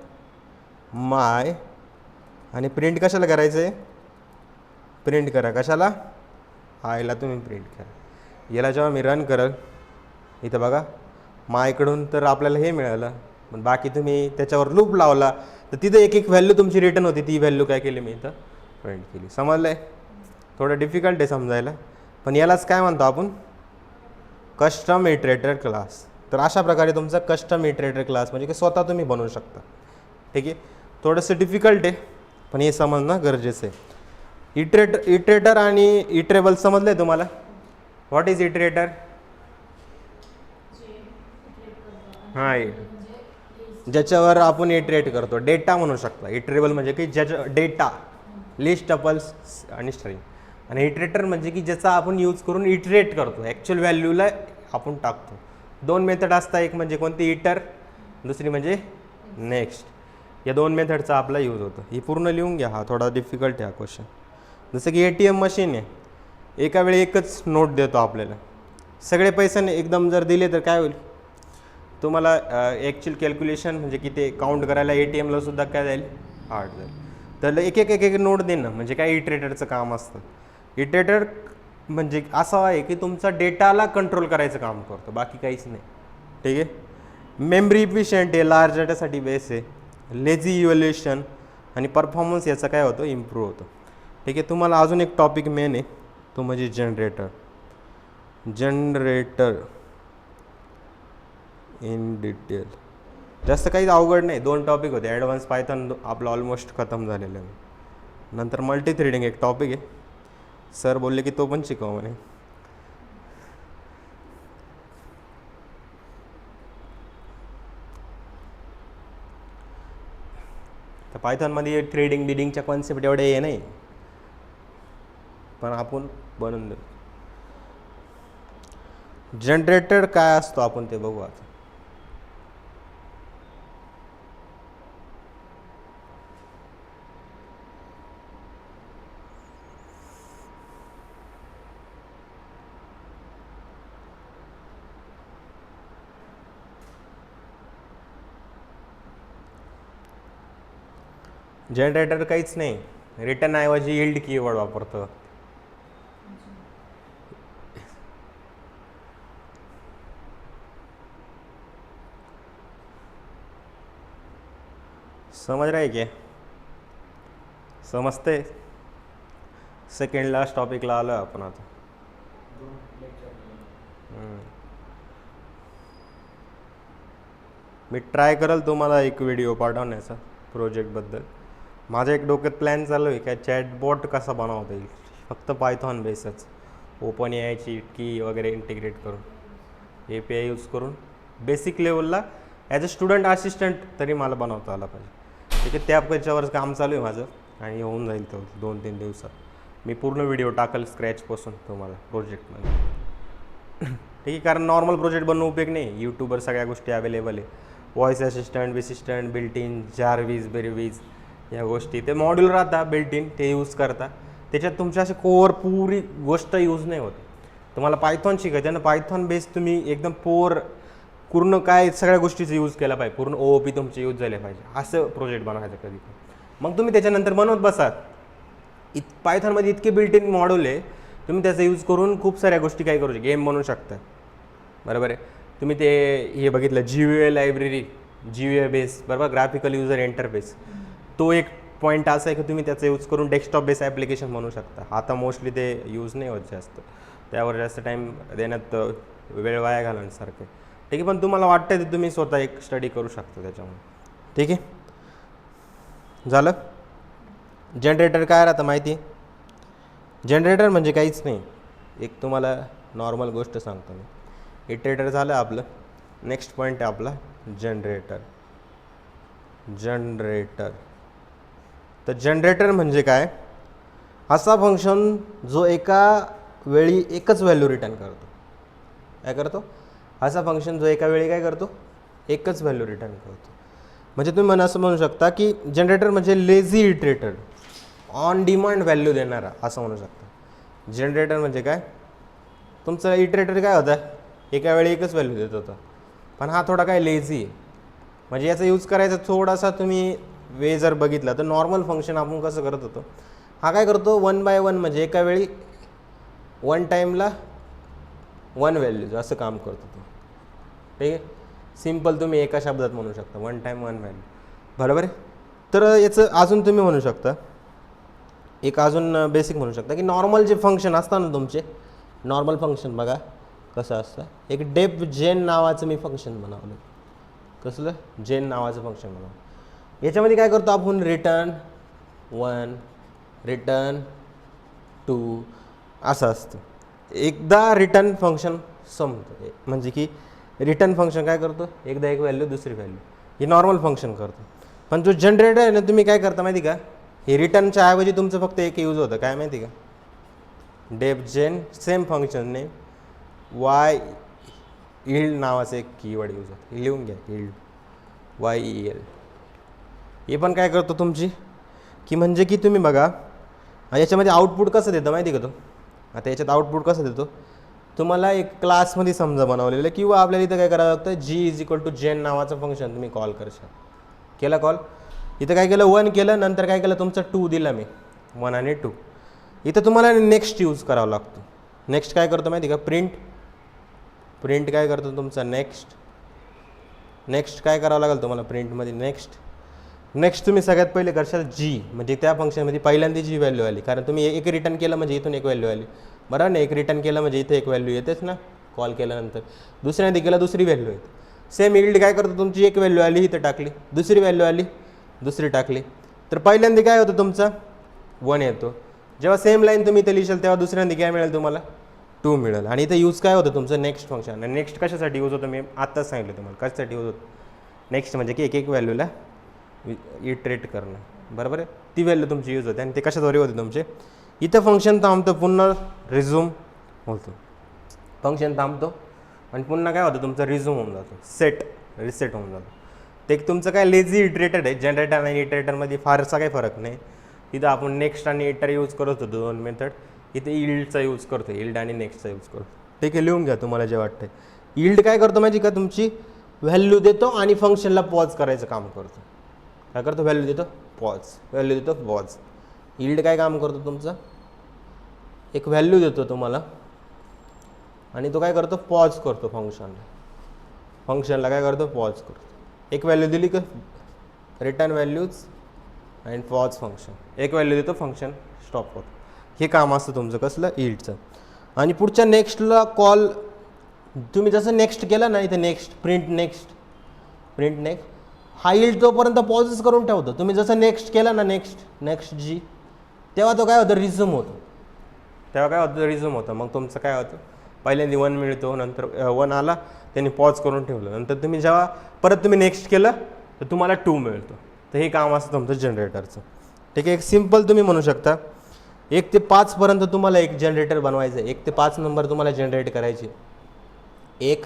माय, आणि प्रिंट कशाला करायचं आहे, प्रिंट करा कशाला, आयला तुम्ही प्रिंट करा. याला जेव्हा मी रन करल इथं बघा मायकडून तर आपल्याला हे मिळालं, पण बाकी तुम्ही त्याच्यावर लूप लावला तर तिथं एक एक व्हॅल्यू तुमची रिटर्न होती, ती व्हॅल्यू काय केली मी इथं प्रिंट केली. समजलं आहे, थोडं डिफिकल्ट आहे समजायला, पण यालाच काय म्हणतो आपण, कस्टम इटरेटर क्लास. तर अशा प्रकारे तुमचा कस्टम इटरेटर क्लास म्हणजे की स्वतः तुम्ही बनवू शकता. ठीक आहे, थोडंसं डिफिकल्ट आहे पण हे समजणं गरजेचं आहे. इटरेटर आणि इटरेबल समजलं आहे तुम्हाला. What is iterator? हां, ज्याच्यावर आपण इटरेट करतो, डेटा म्हणू शकता. इटरेबल म्हणजे की ज्याच्या डेटा, लिस्ट, टपल्स आणि स्ट्रिंग. आणि इटरेटर म्हणजे की ज्याचा आपण यूज करून इटरेट करतो, ॲक्च्युअल व्हॅल्यूला आपण टाकतो. दोन मेथड असतात, एक म्हणजे कोणती इटर, दुसरी म्हणजे नेक्स्ट. या दोन मेथडचा आपला यूज होतो. ही पूर्ण लिहून घ्या, हा थोडा डिफिकल्ट आहे हा क्वेश्चन. जसं की ATM मशीन आहे, एका वेळी एकच नोट देतो आपल्याला. सगळे पैसे एकदम जर दिले तर काय होईल, तुम्हाला ॲक्च्युअल कॅल्क्युलेशन म्हणजे की ते काउंट करायला ATMला सुद्धा काय जाईल, हार्ड जाईल. तर एक एक नोट देणं म्हणजे काय इटरेटरचं काम असतं. इटरेटर म्हणजे असं आहे की तुमचा डेटाला कंट्रोल करायचं काम करतो, बाकी काहीच नाही. ठीक आहे, मेमरी इफिशियंट आहे, लार्ज डेटासाठी बेस आहे, लेझी इव्हॅल्युएशन आणि परफॉर्मन्स याचा काय होतो, इम्प्रूव्ह होतो. ठीक आहे, तुम्हाला अजून एक टॉपिक मेन आहे तो म्हणजे जनरेटर इन डिटेल. जास्त काही अवघड नाही, 2 टॉपिक होते. ॲडव्हान्स पायथन आपलं ऑलमोस्ट खतम झालेलं आहे. नंतर मल्टी थ्रेडिंग एक टॉपिक आहे, सर बोलले की तो पण शिकव म्हणे. तर पायथॉनमध्ये थ्रेडिंग बिडिंगच्या कॉन्सेप्ट एवढे हे नाही, पण आपण बनवून देऊ. जनरेटर काय असतो आपण ते बघू आता. जनरेटर काहीच नाही, रिटर्न ऐवजी यील्ड कीवर्ड वापरतो. समझ रहे क्या? समजते. सेकंड लास्ट टॉपिकला आलो आपण आता. मी ट्राय करेल तुम्हाला एक व्हिडिओ पाठवण्याचा प्रोजेक्टबद्दल. माझ्या एक डोक्यात प्लॅन चालू आहे काय, चॅटबॉट कसा बनवता येईल फक्त पायथॉन बेसच, ओपन एआयची की वगैरे इंटिग्रेट करून, API यूज करून बेसिक लेवलला ॲज अ स्टुडंट असिस्टंट तरी मला बनवता आला पाहिजे. ठीक आहे, त्याच्यावर काम चालू आहे माझं आणि होऊन जाईल तो 2-3 दिवसात. मी पूर्ण व्हिडिओ टाकल स्क्रॅचपासून तुम्हाला प्रोजेक्टमध्ये. ठीक आहे, कारण नॉर्मल प्रोजेक्ट बनवून उपयोग नाही, यूट्यूबवर सगळ्या गोष्टी अवेलेबल आहे. व्हॉइस असिस्टंट, बिसिस्टंट, बिल्ट इन, जारविज, बेरविज या गोष्टी ते मॉड्यूल राहता बिल्ट इन, ते यूज करता. त्याच्यात तुमच्या असे कोर पुरी गोष्ट यूज नाही होत. तुम्हाला पायथॉन शिकायचं ना, पायथॉन बेस तुम्ही एकदम पूर्ण काय सगळ्या गोष्टीचा यूज केला पाहिजे, पूर्ण OOP तुमचे यूज झाले पाहिजे, असं प्रोजेक्ट बनवायचं कधी. मग तुम्ही त्याच्यानंतर बनवत बसा. पायथॉनमध्ये इतके बिल्ट इन मॉड्यूल आहे, तुम्ही त्याचा यूज करून खूप साऱ्या गोष्टी काय करू शकता, गेम बनवू शकता. बरोबर आहे. तुम्ही ते हे बघितलं GUI लायब्ररी, GUI बेस, बरोबर, ग्राफिकल युजर इंटरफेस, तो एक पॉईंट असा आहे की तुम्ही त्याचा यूज करून डेस्कटॉप बेस ॲप्लिकेशन बनवू शकता. आता मोस्टली ते यूज नाही होत जास्त, त्यावर जास्त टाईम देण्यात वेळ वाया घालण्यासारखं. ठीक आहे, पण तुम्हाला वाटतं ते तुम्ही स्वतः एक स्टडी करू शकता त्याच्यामध्ये. ठीक आहे, झालं. जनरेटर काय राहतं माहिती आहे? जनरेटर म्हणजे काहीच नाही, एक तुम्हाला नॉर्मल गोष्ट सांगतो मी. इटरेटर झालं आपलं. नेक्स्ट पॉईंट आहे आपला जनरेटर. तर जनरेटर म्हणजे काय, असा फंक्शन जो एका वेळी एकच व्हॅल्यू रिटर्न करतो. काय करतो? असा फंक्शन जो एका वेळी काय करतो, एकच व्हॅल्यू रिटर्न करतो. म्हणजे तुम्ही असं म्हणू शकता की जनरेटर म्हणजे lazy iterator, on demand value देणारा, असं म्हणू शकता. जनरेटर म्हणजे काय, तुमचं इटरेटर काय होतं, एका वेळी एकच व्हॅल्यू देत होता, पण हा थोडा काय लेझी आहे. म्हणजे याचा यूज करायचा थोडासा तुम्ही वे जर बघितला तर नॉर्मल फंक्शन आपण कसं करत होतो, हा काय करतो 1 बाय 1, म्हणजे एका वेळी 1 टाईमला 1 व्हॅल्यूज असं काम करतो तो. ठीक आहे, सिम्पल तुम्ही एका शब्दात म्हणू शकता 1 टाईम 1 व्हॅल्यू, बरोबर आहे. तर याचं अजून तुम्ही म्हणू शकता, एक अजून बेसिक म्हणू शकता की नॉर्मल जे फंक्शन असतात ना तुमचे, नॉर्मल फंक्शन बघा कसं असतं. एक डेफ जेन नावाचं मी फंक्शन बनवलं. कसलं? जेन नावाचं फंक्शन बनवलं. याच्यामध्ये काय करतो आपण, रिटर्न 1, रिटर्न 2 असं असतं. एकदा रिटर्न फंक्शन संपतं, म्हणजे की रिटर्न फंक्शन काय करतो, एकदा एक व्हॅल्यू दुसरी व्हॅल्यू, हे नॉर्मल फंक्शन करतो. पण जो जनरेटर आहे ना, तुम्ही काय करता माहिती का, हे रिटर्नच्या ऐवजी तुमचं फक्त एक यूज होतं, काय माहिती का, डेफ जेन सेम फंक्शनने वाय इल्ड नावाचं एक कीवर्ड यूज होतं. हे लिहून घ्या, इल्ड YEL. हे पण काय करतो तुमची की, म्हणजे की तुम्ही बघा याच्यामध्ये आउटपुट कसं देतं माहिती का तो. आता याच्यात आउटपुट कसं देतो, तुम्हाला एक क्लासमध्ये समजा बनवलेलं, किंवा आपल्याला इथं काय करावं लागतं, G=जेन नावाचं फंक्शन तुम्ही कॉल करशाल. केला कॉल, इथं काय केलं 1 केलं, नंतर काय केलं तुमचं 2 दिला मी, 1 आणि 2. इथं तुम्हाला नेक्स्ट यूज करावा लागतो. नेक्स्ट काय करतो माहिती का, प्रिंट काय करतो तुमचा नेक्स्ट काय करावं लागेल तुम्हाला प्रिंटमध्ये, नेक्स्ट तुम्ही सगळ्यात पहिले करशाल जी, म्हणजे त्या फंक्शनमध्ये पहिल्यांदा जी व्हॅल्यू आली, कारण तुम्ही एक रिटर्न केलं म्हणजे इथून एक व्हॅल्यू आली, बरोबर ना. एक रिटर्न केलं म्हणजे इथे एक व्हॅल्यू येतेच ना, कॉल केल्यानंतर. दुसऱ्यांदा केलं दुसरी व्हॅल्यू येते. सेम इल्ड काय करतो, तुमची एक व्हॅल्यू आली इथं टाकली, दुसरी व्हॅल्यू आली दुसरी टाकली, तर पहिल्यांदा काय होतं तुमचा 1 येतो. जेव्हा सेम लाईन तुम्ही इथे लिहिशाल तेव्हा दुसऱ्यांदा काय मिळेल तुम्हाला, 2 मिळेल. आणि इथं यूज काय होतं तुमचं, नेक्स्ट फंक्शन. आणि नेक्स्ट कशासाठी यूज होतं, मी आत्ताच सांगितलं तुम्हाला कशासाठी यूज होतं. नेक्स्ट म्हणजे की एक व्हॅल्यूला इटरेट करणं, बरोबर आहे. ती व्हॅल्यू तुमची यूज होते, आणि ते कशाद्वारे होते तुमचे, इथं फंक्शन थांबतं, पुन्हा रिझ्यूम होतं. फंक्शन थांबतो आणि पुन्हा काय होतं तुमचं, रिझ्यूम होऊन जातो, रिसेट होऊन जातो. ते तुमचं काय लेझी इटरेटर आहे. जनरेटर आणि इटरेटरमध्ये फारसा काही फरक नाही. इथं आपण नेक्स्ट आणि इटर यूज करत होतो 2 मेथड, इथे इल्डचा यूज करतो, इल्ड आणि नेक्स्टचा यूज करतो. ठीक आहे, लिहून घ्या तुम्हाला जे वाटतंय. इल्ड काय करतो माहिती का, तुमची व्हॅल्यू देतो आणि फंक्शनला पॉज करायचं काम करतो. काय करतो, व्हॅल्यू देतो पॉज. इल्ड काय काम करतो तुमचा, एक व्हॅल्यू देतो तुम्हाला आणि तो काय करतो, पॉज करतो फंक्शनला काय करतो, पॉज करतो. एक व्हॅल्यू दिली का return values and pause function, एक व्हॅल्यू देतो फंक्शन स्टॉप होतं. हे काम असतं तुमचं कसलं, इल्डचं. आणि पुढच्या नेक्स्टला कॉल तुम्ही जसं नेक्स्ट केलं ना, इथे प्रिंट नेक्स्ट हा इल्ड तोपर्यंत पॉजच करून ठेवतो. तुम्ही जसं नेक्स्ट केलं ना, नेक्स्ट जी, तेव्हा तो काय होतं, रिझ्यूम होतं. मग तुमचं काय होतं, पहिल्यांदा 1 मिळतो, नंतर 1 आला त्यांनी पॉज करून ठेवलं, नंतर तुम्ही जेव्हा परत तुम्ही नेक्स्ट केलं तर तुम्हाला 2 मिळतो. तर हे काम असतं तुमचं जनरेटरचं. ठीक आहे, एक सिम्पल तुम्ही म्हणू शकता 1 ते 5 पर्यंत तुम्हाला एक जनरेटर बनवायचं आहे. 1 ते 5 नंबर तुम्हाला जनरेट करायचे. 1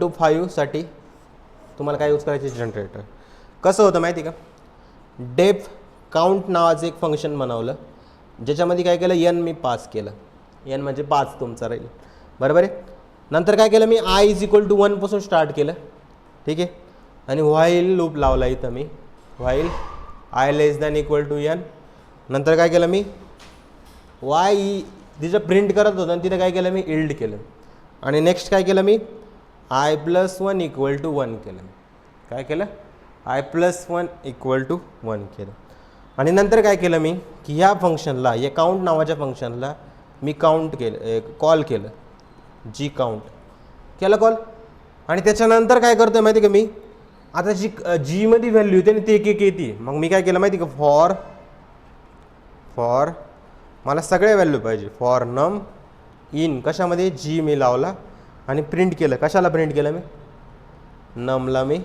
to 5 साठी तुम्हाला काय यूज करायचे, जनरेटर. कसं होतं माहिती का, डेफ काउंट नावाचं एक फंक्शन बनवलं, ज्याच्यामध्ये काय केलं, n मी पास केलं, n म्हणजे 5 तुमचा राहील, बरोबर आहे. नंतर काय केलं मी, i=1 पासून स्टार्ट केलं. ठीक आहे, आणि व्हाईल लूप लावला इथं मी, व्हाईल i<n. नंतर काय केलं मी, तिचं प्रिंट करत होतं आणि तिथं काय केलं मी, इल्ड केलं. आणि नेक्स्ट काय केलं मी, i+1 = 1 केलं. काय केलं, i+1 = 1 केलं. आणि नंतर काय केलं मी, की ह्या फंक्शनला, या काउंट नावाच्या फंक्शनला मी कॉल केलं, जी काउंट केलं कॉल. आणि त्याच्यानंतर काय करतो माहिती का मी, आता जी मध्ये व्हॅल्यू येते ना, ती एक येते. मग मी काय केलं माहिती का, फॉर मला सगळ्या व्हॅल्यू पाहिजे, फॉर नम इन कशामध्ये, जी मी लावला आणि प्रिंट केलं. कशाला प्रिंट केलं मी, नमला मी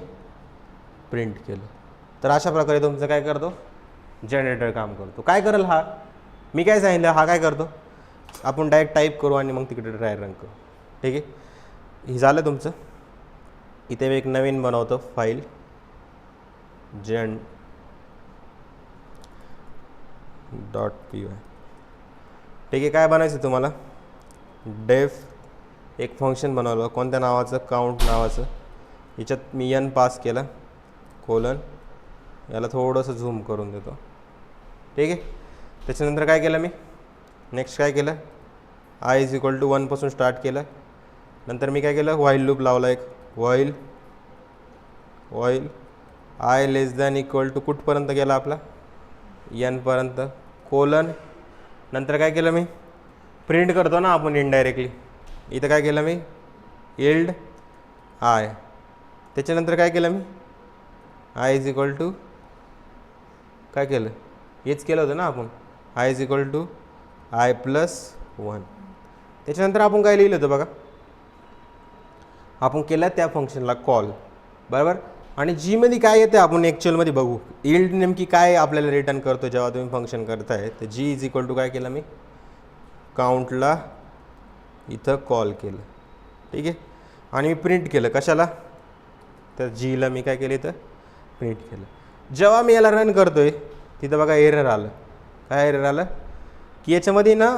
प्रिंट केलं. तर अशा प्रकारे तुमचं काय करतो, जनरेटर काम करतो. काय करेल हा, मी काय सांगितलं, हा काय करतो, आपण डायरेक्ट टाईप करू आणि मग तिकडे ट्राय रन करू. ठीक आहे, हे झालं तुमचं. इथे मी एक नवीन बनवतो फाईल, gen.py. ठीक आहे, काय बनायचं तुम्हाला, डेफ एक फंक्शन बनवलं कोणत्या नावाचं, काउंट नावाचं. याच्यात मी n पास केलं कोलन, याला थोडंसं झूम करून देतो. ठीक आहे. त्याच्यानंतर काय केलं मी, नेक्स्ट काय केलं, i इज इक्वल टू 1 पासून स्टार्ट केलं. नंतर मी काय केलं, व्हाईल लूप लावला एक, while i less than equal to कुठपर्यंत गेला आपला, n पर्यंत, कोलन. नंतर काय केलं मी, प्रिंट करतो ना आपण इनडायरेक्टली, इथं काय केलं मी, इल्ड i. त्याच्यानंतर काय केलं मी, i इज इक्वल टू काय केलं, हेच केलं होतं ना आपण, i is equal to i plus 1. त्याच्यानंतर आपण काय लिहिलं होतं बघा, आपण केलं त्या फंक्शनला कॉल, बरोबर. आणि जीमध्ये काय येते आपण ॲक्च्युअलमध्ये बघू, इल्ड नेमकी काय आपल्याला रिटर्न करतो जेव्हा तुम्ही फंक्शन करताय. तर जी इज इक्वल टू काय केलं मी, काउंटला इथं कॉल केलं. ठीक आहे. आणि मी प्रिंट केलं कशाला, तर जीला मी काय केलं इथं प्रिंट केलं. जेव्हा मी याला रन करतोय तिथं बघा एरर आलं. काय एरर आलं की याच्यामध्ये ना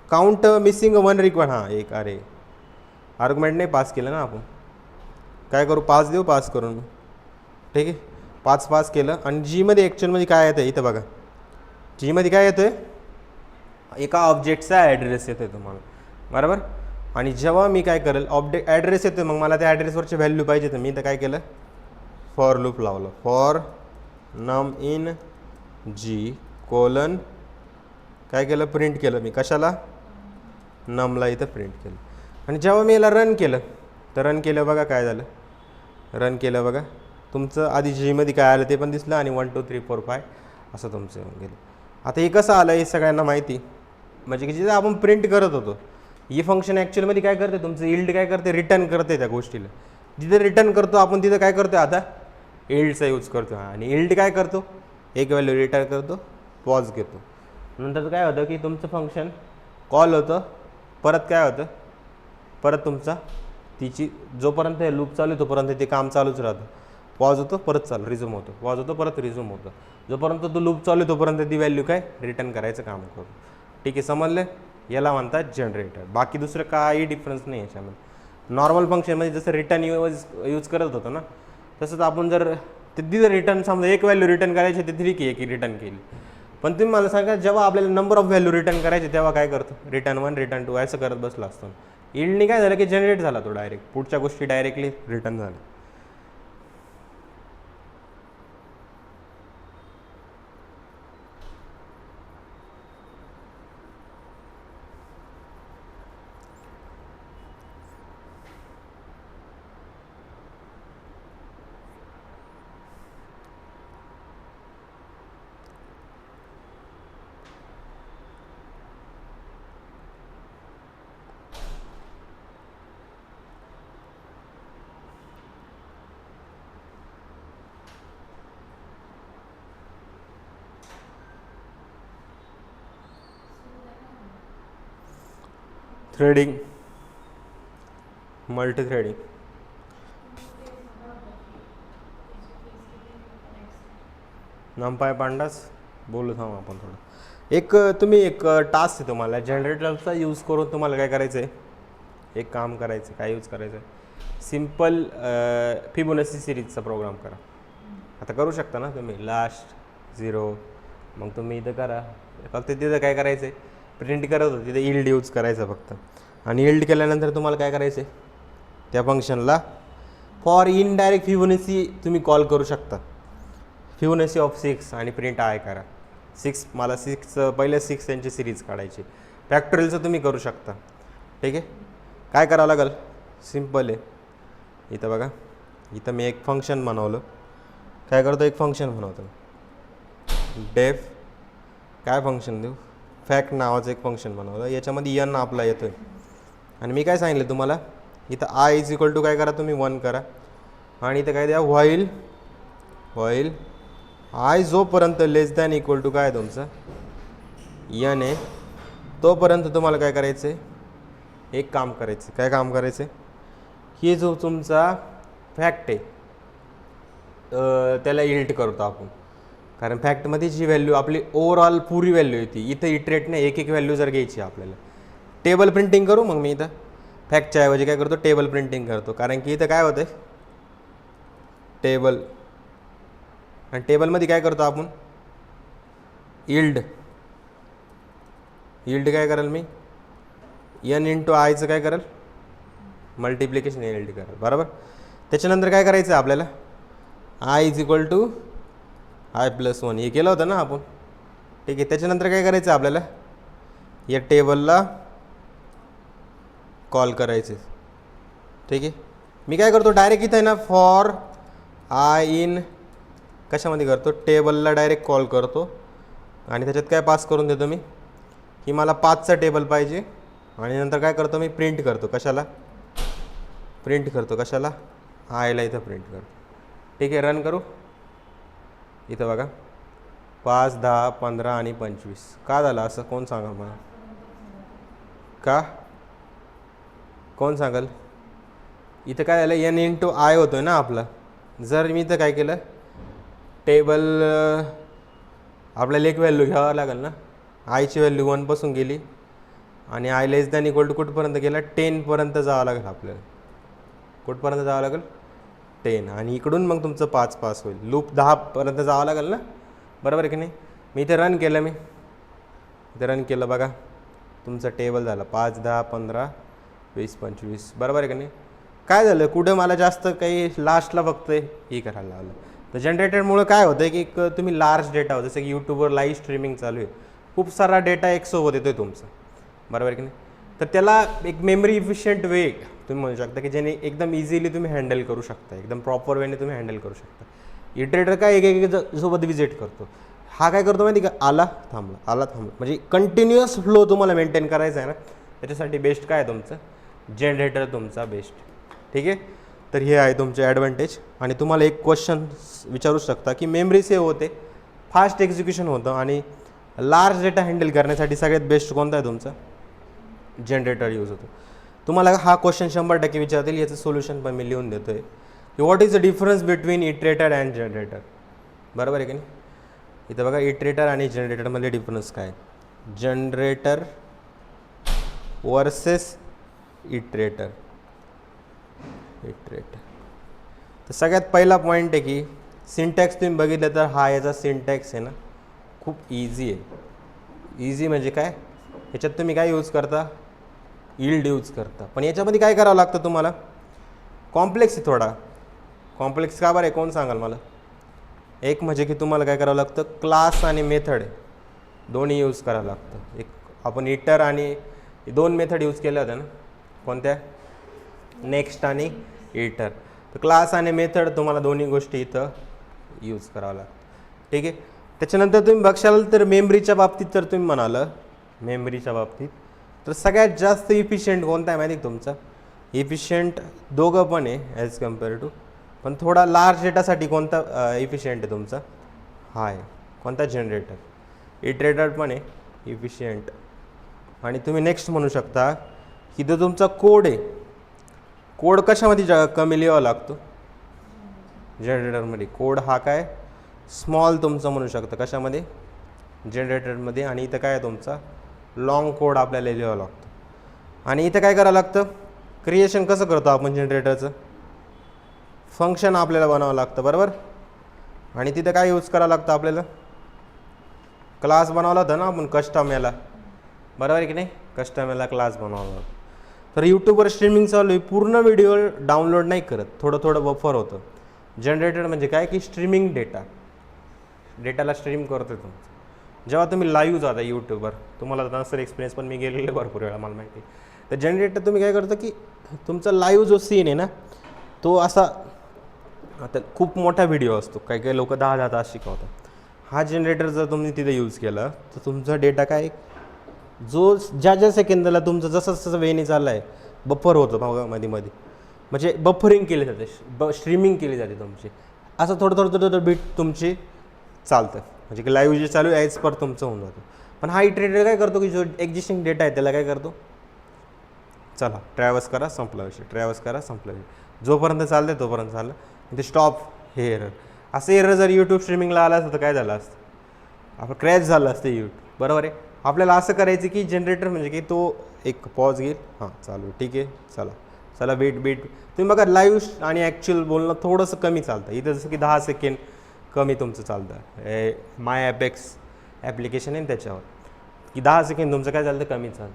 काउंट मिसिंग 1 रिक्वायर्ड, हां एक, अरे आर्ग्युमेंट नाही पास केलं ना आपण, काय करू, 5 देऊ, पास करून. ठीक आहे, 5 पास केलं. आणि जीमध्ये ॲक्च्युअलमध्ये काय येतं इथं बघा, जीमध्ये काय येतं आहे, एका ऑब्जेक्टचा ॲड्रेस येतो आहे तुम्हाला, बरोबर. आणि जेव्हा मी काय करेल, ऑब्जेक्ट ॲड्रेस येतो, मग मला त्या ॲड्रेसवरची व्हॅल्यू पाहिजे, तर मी तर काय केलं, फॉर लूप लावलं, फॉर नम इन जी कोलन, काय केलं, प्रिंट केलं मी कशाला, नमला इथं प्रिंट केलं. आणि जेव्हा मी याला रन केलं, तर रन केलं बघा काय झालं, रन केलं बघा तुमचं आधी जीमध्ये काय आलं ते पण दिसलं, आणि 1 2 3 4 5 असं तुमचं येऊन गेलं. आता हे कसं आलं हे सगळ्यांना माहिती, म्हणजे की जिथं आपण प्रिंट करत होतो, हे फंक्शन ॲक्च्युअलमध्ये काय करते, तुमचं इल्ड काय करते, रिटर्न करते त्या गोष्टीला. जिथे रिटर्न करतो आपण तिथं काय करतो, आता इल्डचा यूज करतो. आणि इल्ड काय करतो, एक व्हॅल्यू रिटर्न करतो, पॉज घेतो. नंतर काय होतं की तुमचं फंक्शन कॉल होतं, परत काय होतं, परत तुमचा तिची जोपर्यंत लूप चालू आहे तोपर्यंत ते काम चालूच राहतं. पॉज होतो, परत चालू, रिझ्यूम होतो, पॉज होतो, परत रिझ्यूम होतं. जोपर्यंत तो लूप चालू आहे तोपर्यंत ती व्हॅल्यू काय रिटर्न करायचं काम करतो. ठीक आहे, समजलं. याला म्हणतात जनरेटर. बाकी दुसरं काही डिफरन्स नाही याच्यामध्ये. नॉर्मल फंक्शनमध्ये जसं रिटर्न यूज करत होतो ना, तसंच आपण जर तिथं रिटर्न समजा एक व्हॅल्यू रिटर्न करायची ते ठीक आहे की रिटर्न केली, पण तुम्ही मला सांगा जेव्हा आपल्याला नंबर ऑफ व्हॅल्यू रिटर्न करायचे तेव्हा काय करतो, रिटर्न 1 रिटर्न 2 असं करत बसला असतो. इल्डनी काय झालं की जनरेट झाला तो डायरेक्ट, पुढच्या गोष्टी डायरेक्टली रिटर्न झाल्या. Threading, multi threading. NumPy pandas बोलू थांब आपण थोडं. एक तुम्ही एक टास्क आहे तुम्हाला जनरेटरचा यूज करून तुम्हाला काय करायचं आहे, एक काम करायचं. काय यूज करायचं आहे, सिम्पल फिबोनाची सिरीजचा प्रोग्राम करा. आता करू शकता ना तुम्ही, लास्ट 0, मग तुम्ही इथं करा. फक्त तिथं काय करायचं आहे, प्रिंट करत होतं तिथे इल्ड यूज करायचं फक्त. आणि इल्ड केल्यानंतर तुम्हाला काय करायचं आहे, त्या फंक्शनला फॉर इनडायरेक्ट फिबोनाची तुम्ही कॉल करू शकता. फिबोनाची ऑफ 6 आणि प्रिंट आय करा. 6 मला 6 पहिले 6 त्यांची सिरीज काढायची. फॅक्टोरियलचं तुम्ही करू शकता. ठीक आहे. काय करावं लागेल, सिम्पल आहे. इथं बघा, इथं मी एक फंक्शन बनवलं. काय करतो, एक फंक्शन बनवतो. डेफ काय फंक्शन देऊ, फॅक्ट नावाचं एक फंक्शन बनवलं. याच्यामध्ये n आपला येतो आहे. आणि मी काय सांगितलं तुम्हाला, इथं i इज इक्वल टू काय करा तुम्ही 1 करा. आणि इथं काय द्या, व्हाईल i जोपर्यंत लेस दॅन इक्वल टू काय तुमचं n आहे तोपर्यंत तुम्हाला काय करायचं आहे, एक काम करायचं. काय काम करायचं आहे, हे जो तुमचा फॅक्ट आहे त्याला इल्ट करतो आपण. कारण फॅक्टमध्ये जी व्हॅल्यू आपली ओव्हरऑल पुरी व्हॅल्यू येते, इथं इटरेट नाही, एक एक व्हॅल्यू जर घ्यायची आपल्याला, टेबल प्रिंटिंग करू मग मी इथं फॅक्टच्या ऐवजी काय करतो टेबल प्रिंटिंग करतो, कारण की इथं काय होतं टेबल, आणि टेबलमध्ये काय करतो आपण यील्ड काय करेल मी n इंटू आयचं काय करेल मल्टिप्लिकेशन यील्ड करेल बरोबर. त्याच्यानंतर काय करायचं आहे आपल्याला i is equal to i plus 1 हे केलं होतं ना आपण, ठीक आहे. त्याच्यानंतर काय करायचं आहे आपल्याला या टेबलला कॉल करायचे, ठीक आहे. मी काय करतो डायरेक्ट इथं आहे ना फॉर आय इन कशामध्ये करतो टेबलला डायरेक्ट कॉल करतो आणि त्याच्यात काय पास करून देतो मी की मला 5चा टेबल पाहिजे, आणि नंतर काय करतो मी प्रिंट करतो कशाला आयला इथं प्रिंट करतो, ठीक आहे. रन करू इथं बघा 5, 10, 15 आणि 25 का झालं असं कोण सांगा मला, का कोण सांगाल. इथं काय झालं n इंटू आय होतोय ना आपला. जर मी इथं काय केलं टेबल आपल्याला एक व्हॅल्यू घ्यावं लागेल ना, आयची व्हॅल्यू 1 पासून गेली आणि i less than equal to कुठपर्यंत गेला 10 पर्यंत जावं लागेल आपल्याला, कुठपर्यंत जावं लागेल 10, आणि इकडून मग तुमचं 5 पास होईल, लूप 10 पर्यंत जावं लागेल ना बरोबर आहे की नाही. मी इथे रन केलं बघा तुमचं टेबल झालं 5, 10, 15, 20, 25 बरोबर आहे की नाही. काय झालं कुठं मला जास्त काही लास्टला फक्त हे करायला लागलं. तर जनरेटरमुळं काय होतं की एक तुम्ही लार्ज डेटा जसं की यूट्यूबवर लाईव्ह स्ट्रीमिंग चालू आहे, खूप सारा डेटा एकसोबत येतो आहे तुमचा बरोबर आहे की नाही. तर त्याला एक मेमरी इफिशियंट वे तुम्ही म्हणू शकता की ज्याने एकदम इझिली तुम्ही हँडल करू शकता, एकदम प्रॉपर वेने तुम्ही हँडल करू शकता. इटरेटर काय एक सोबत विजिट करतो, हा काय करतो माहिती का आला थांबला म्हणजे कंटिन्युअस फ्लो तुम्हाला मेंटेन करायचा आहे ना, त्याच्यासाठी बेस्ट काय आहे तुमचं जनरेटर तुमचा बेस्ट, ठीक आहे. तर हे आहे तुमचे ॲडव्हान्टेज. आणि तुम्हाला एक क्वेश्चन विचारू शकता की मेमरी सेव्ह होते, फास्ट एक्झिक्युशन होतं आणि लार्ज डेटा हँडल करण्यासाठी सगळ्यात बेस्ट कोणता आहे तुमचा जनरेटर यूज होतो. तुम्हाला हा क्वेश्चन 100% विचारतील, याचं सोल्युशन पण मी लिहून देतो आहे की what is the difference between iterator and generator बरोबर आहे की नाही. इथं बघा इटरेटर आणि जनरेटरमध्ये डिफरन्स काय, जनरेटर वर्सेस इटरेटर. तर सगळ्यात पहिला पॉईंट आहे की सिंटॅक्स तुम्ही बघितलं तर हा याचा सिंटॅक्स आहे ना खूप इझी आहे. इझी म्हणजे काय, ह्याच्यात तुम्ही काय यूज करता यील्ड यूज करता, पण याच्यामध्ये काय करावं लागतं तुम्हाला कॉम्प्लेक्स आहे थोडा. कॉम्प्लेक्स का बरं आहे कोण सांगाल मला. एक म्हणजे की तुम्हाला काय करावं लागतं क्लास आणि मेथड दोन्ही यूज करावं लागतं. एक आपण इटर आणि 2 मेथड यूज केल्या होत्या ना कोणत्या नेक्स्ट आणि इटर. तर क्लास आणि मेथड तुम्हाला दोन्ही गोष्टी इथं यूज करावं लागतं, ठीक आहे. त्याच्यानंतर तुम्ही बघशाल तर मेमरीच्या बाबतीत तर तुम्ही म्हणाल मेमरीच्या बाबतीत तर सगळ्यात जास्त इफिशियंट कोणता आहे माहिती तुमचा इफिशियंट दोघं पण आहे ॲज कम्पेअर टू, पण थोडा लार्ज डेटासाठी कोणता इफिशियंट आहे तुमचा हा आहे कोणता जनरेटर. इटरेटर पण आहे इफिशियंट. आणि तुम्ही नेक्स्ट म्हणू शकता की जो तुमचा कोड आहे कोड कशामध्ये कमी लिहावा लागतो जनरेटरमध्ये. कोड हा काय स्मॉल तुमचं म्हणू शकता कशामध्ये जनरेटरमध्ये, आणि इथं काय आहे तुमचा लॉंग कोड आपल्याला लिहावं लागतो. आणि इथं काय करावं लागतं क्रिएशन कसं करतो आपण जनरेटरचं फंक्शन आपल्याला बनावं लागतं बरोबर. आणि तिथं काय यूज करावं लागतं आपल्याला क्लास बनवला होता ना आपण कस्टम याला बरोबर आहे की नाही, कस्टम याला क्लास बनवावा लागतो. तर यूट्यूबवर स्ट्रीमिंग चालू आहे, पूर्ण व्हिडिओ डाउनलोड नाही करत, थोडं बफर होतं. जनरेटर म्हणजे काय की स्ट्रीमिंग डेटाला स्ट्रीम करतो तुमचं. जेव्हा तुम्ही लाईव्ह जाता यूट्यूबवर तुम्हाला नसेल एक्सपिरियन्स, पण मी गेलेले भरपूर वेळा मला माहिती आहे. तर जनरेटर तुम्ही काय करता की तुमचा लाईव्ह जो सीन आहे ना तो असा आता खूप मोठा व्हिडिओ असतो, काही लोक 10 तास शिकवतात. हा जनरेटर जर तुम्ही तिथे यूज केला तर तुमचा डेटा काय जो ज्या सेकंदाला तुमचं जसं वेने चाललं आहे बफर होतं मध्ये म्हणजे बफरिंग केली जाते स्ट्रीमिंग केली जाते तुमची. असं थोडं बीट तुमची चालतं म्हणजे की लाईव्ह जे चालू आहे ॲज पर तुमचं होऊन जातं. पण हा इटरेटर काय करतो की जो एक्झिस्टिंग डेटा आहे त्याला काय करतो चला ट्रॅव्हर्स करा संपला विषय, ट्रॅव्हर्स करा संपला विषय, जोपर्यंत चालतं तोपर्यंत चाललं. ते स्टॉप हे एरर, असं एरर जर यूट्यूब स्ट्रीमिंगला आला असतं तर काय झालं असतं आपण क्रॅश झालं असतं यूट्यूब बरोबर आहे. आपल्याला असं करायचं की जनरेटर म्हणजे की तो एक पॉज घेईल, हां चालू ठीक आहे, चला वेट तुम्ही बघा लाईव्ह आणि ॲक्च्युअल बोलणं थोडंसं कमी चालतं इथं, जसं की 10 सेकंड कमी तुमचं चालतं माय ॲपेक्स ॲप्लिकेशन आहे त्याच्यावर, की 10 सेकंड तुमचं काय चालतं कमी चालतं.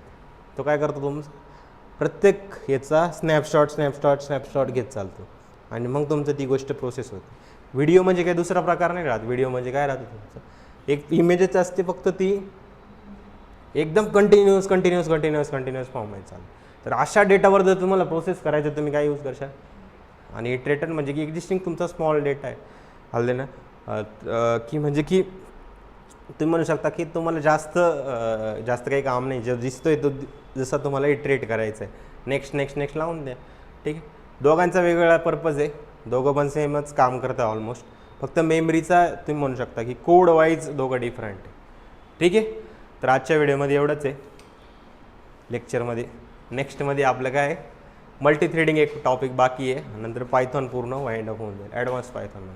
तो काय करतो तुमचं प्रत्येक याचा स्नॅपशॉट घेत चालतो आणि मग तुमचं ती गोष्ट प्रोसेस होते. व्हिडिओ म्हणजे काय दुसरा प्रकार नाही राहत. व्हिडिओ म्हणजे काय राहतं तुमचं एक इमेजच असते, फक्त ती एकदम कंटिन्युअस फॉर्म आहे चालू. तर अशा डेटावर जर तुम्हाला प्रोसेस करायचं तुम्ही काय यूज करशाल, आणि इटरेटर म्हणजे की एक्झिस्टिंग तुमचा स्मॉल डेटा आहे हल्ले ना, की म्हणजे की तुम्ही म्हणू शकता की तुम्हाला जास्त काही काम नाही, जे दिसतोय तो जसा तुम्हाला इटरेट करायचं आहे, नेक्स्ट लावून द्या. ठीक आहे, दोघांचा वेगवेगळा पर्पज आहे, दोघं पण सेमच काम करतं ऑलमोस्ट, फक्त मेमरीचा तुम्ही म्हणू शकता की कोड वाईज दोघं डिफरंट आहे. ठीक आहे, तर आजच्या व्हिडिओमध्ये एवढंच आहे लेक्चरमध्ये. नेक्स्टमध्ये आपलं काय मल्टी थ्रेडिंग एक टॉपिक बाकी आहे, नंतर पायथॉन पूर्ण वाइंड अप होऊन जाईल, ॲडव्हान्स पायथॉन.